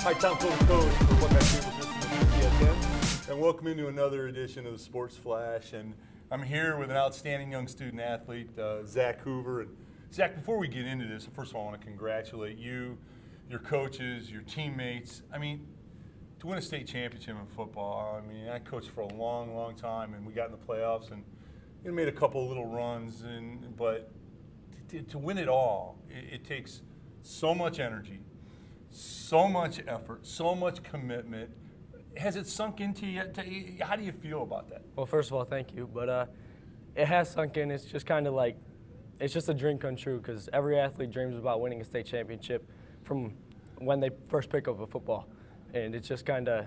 Hi, Tom Cody Code for Buckeye Cable System BCSN, and welcome into another edition of the Sports Flash. And I'm here with an outstanding young student athlete, Zach Hoover. And Zach, before we get into this, first of all, I want to congratulate you, your coaches, your teammates. I mean, to win a state championship in football, I mean, I coached for a long, long time, and we got in the playoffs and made a couple of little runs. But to win it all, it takes so much energy, so much effort, so much commitment. Has it sunk into you? How do you feel about that? Well, first of all, thank you. But it has sunk in. It's just kind of like, it's just a dream come true because every athlete dreams about winning a state championship from when they first pick up a football. And it's just kind of,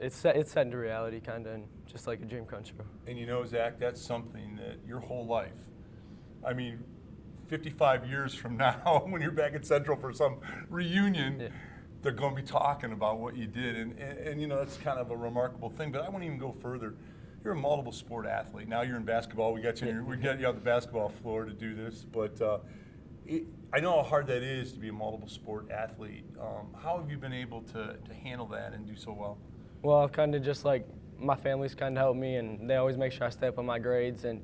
it's set into reality kind of, and just like a dream come true. And you know, Zach, that's something that your whole life, I mean, 55 years from now, when you're back at Central for some reunion, they're going to be talking about what you did. And you know, that's kind of a remarkable thing. But I won't even go further. You're a multiple sport athlete. Now you're in basketball. We got you on the basketball floor to do this. But I know how hard that is to be a multiple sport athlete. How have you been able to handle that and do so well? Well, I've kind of just like, my family's kind of helped me, and they always make sure I stay up on my grades, and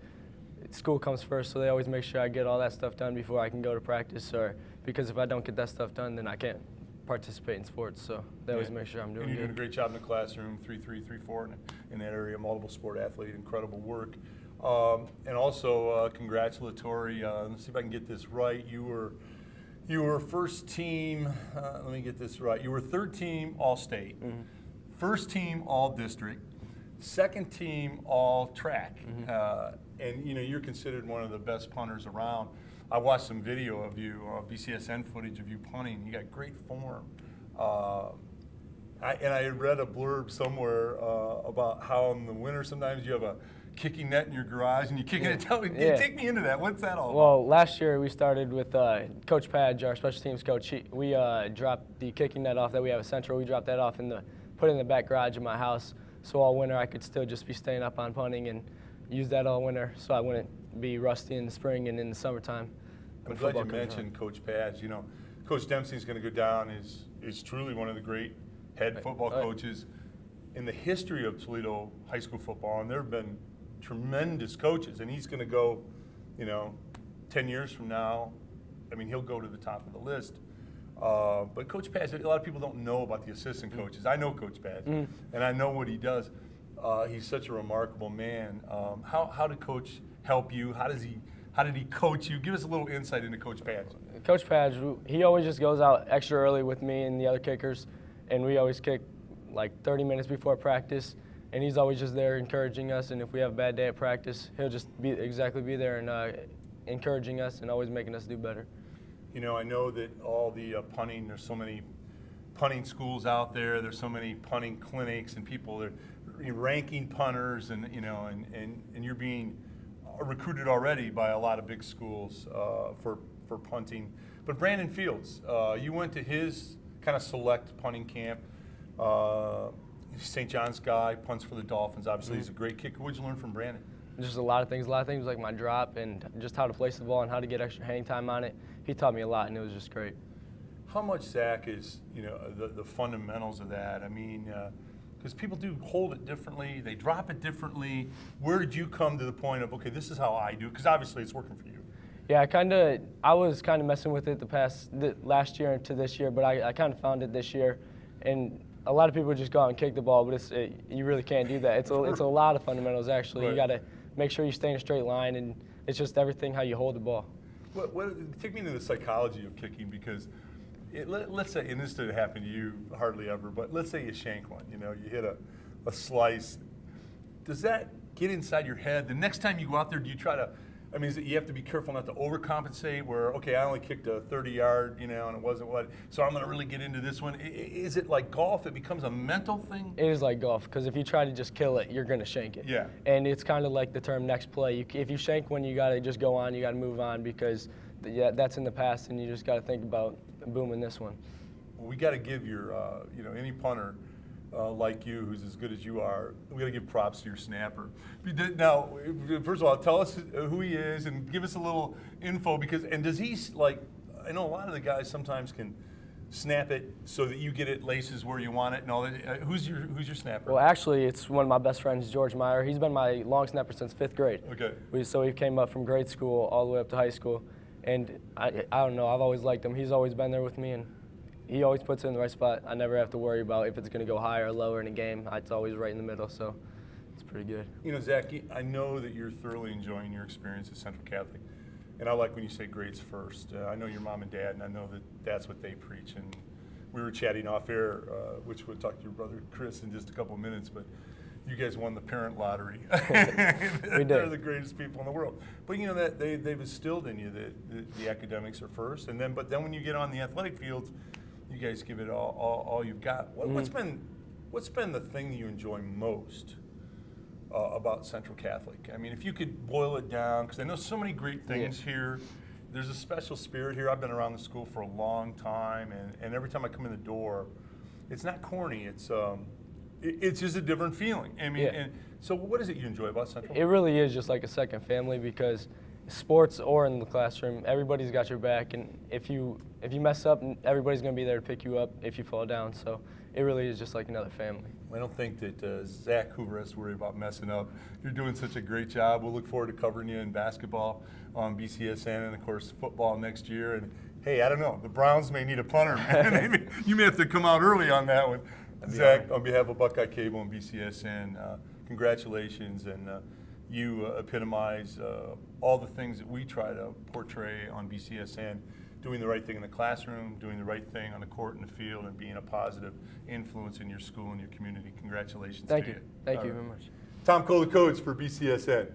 school comes first, so they always make sure I get all that stuff done before I can go to practice, or because if I don't get that stuff done, then I can't participate in sports. So they always make sure I'm doing good. And you're doing a great job in the classroom, 3.3, 3.4 in that area, multiple sport athlete, incredible work. And also congratulatory, let's see if I can get this right, you were first team, let me get this right, you were third team All-State, first team All-District, second team All-Track, and you know, you're considered one of the best punters around. I watched some video of you, BCSN footage of you punting. You got great form. I read a blurb somewhere about how in the winter sometimes you have a kicking net in your garage and you kicking it down. Take me into that. What's that all about? Well, last year we started with Coach Padge, our special teams coach. We dropped the kicking net off that we have at Central. We dropped that off put it in the back garage of my house, so all winter I could still just be staying up on punting and use that all winter, so I wouldn't be rusty in the spring and in the summertime. I'm glad you mentioned Coach Padge. You know, Coach Dempsey's going to go down is truly one of the great head football coaches in the history of Toledo high school football, and there have been tremendous coaches, and he's going to go, you know, 10 years from now, I mean, he'll go to the top of the list. But Coach Padge, a lot of people don't know about the assistant coaches. I know Coach Padge, and I know what he does. He's such a remarkable man. How did Coach help you? How did he coach you? Give us a little insight into Coach Padge. Coach Padge, he always just goes out extra early with me and the other kickers, and we always kick like 30 minutes before practice, and he's always just there encouraging us, and if we have a bad day at practice, he'll just be there and encouraging us and always making us do better. You know, I know that all the punting, there's so many punting schools out there, there's so many punting clinics and people, they're ranking punters, and you know, and you're being recruited already by a lot of big schools for punting. But Brandon Fields, you went to his kind of select punting camp. St. John's guy, punts for the Dolphins. Obviously, he's a great kicker. What did you learn from Brandon? Just a lot of things like my drop and just how to place the ball and how to get extra hang time on it. He taught me a lot, and it was just great. How much, Zach, is, you know, the fundamentals of that? I mean, because people do hold it differently, they drop it differently. Where did you come to the point of, okay, this is how I do it? Because obviously it's working for you. Yeah, I was kind of messing with it the last year into this year, but I kind of found it this year. And a lot of people just go out and kick the ball, but you really can't do that. It's a lot of fundamentals, actually. Right. You got to make sure you stay in a straight line, and it's just everything how you hold the ball. Take me into the psychology of kicking, because let's say, and this didn't happen to you hardly ever, but let's say you shank one, you know, you hit a slice. Does that get inside your head? The next time you go out there, do you try to, I mean, is it, you have to be careful not to overcompensate where, okay, I only kicked a 30-yard, you know, and it wasn't what, so I'm going to really get into this one. Is it like golf? It becomes a mental thing? It is like golf, because if you try to just kill it, you're going to shank it. Yeah. And it's kind of like the term next play. If you shank one, you got to just go on, you got to move on, because that's in the past, and you just got to think about booming this one. Well, we got to give your, you know, any punter like you, who's as good as you are, we got to give props to your snapper. Now, first of all, tell us who he is and give us a little info, because, and does he, like, I know a lot of the guys sometimes can snap it so that you get it laces where you want it and all that. Who's your snapper? Well, actually, it's one of my best friends, George Meyer. He's been my long snapper since 5th grade. Okay. So he came up from grade school all the way up to high school. And I don't know, I've always liked him. He's always been there with me, and he always puts it in the right spot. I never have to worry about if it's going to go higher or lower in a game. It's always right in the middle, so it's pretty good. You know, Zach, I know that you're thoroughly enjoying your experience at Central Catholic. And I like when you say grades first. I know your mom and dad, and I know that that's what they preach. And we were chatting off air, which we'll talk to your brother Chris in just a couple of minutes, but you guys won the parent lottery. We did. They're the greatest people in the world. But you know that they've instilled in you that the academics are first, but then when you get on the athletic fields, you guys give it all you've got. What's been the thing that you enjoy most about Central Catholic? I mean, if you could boil it down, because I know so many great things here. There's a special spirit here. I've been around the school for a long time, and every time I come in the door, it's not corny. It's just a different feeling. I mean, and so what is it you enjoy about Central? It really is just like a second family, because sports or in the classroom, everybody's got your back, and if you mess up, everybody's going to be there to pick you up if you fall down. So it really is just like another family. I don't think that Zach Hoover has to worry about messing up. You're doing such a great job. We'll look forward to covering you in basketball on BCSN and, of course, football next year. And, hey, I don't know. The Browns may need a punter, man. You may have to come out early on that one. Zach, on behalf of Buckeye Cable and BCSN, congratulations. And you epitomize all the things that we try to portray on BCSN. Doing the right thing in the classroom, doing the right thing on the court and the field, and being a positive influence in your school and your community. Congratulations to you. Thank you very much. Tom Cole, the coach for BCSN.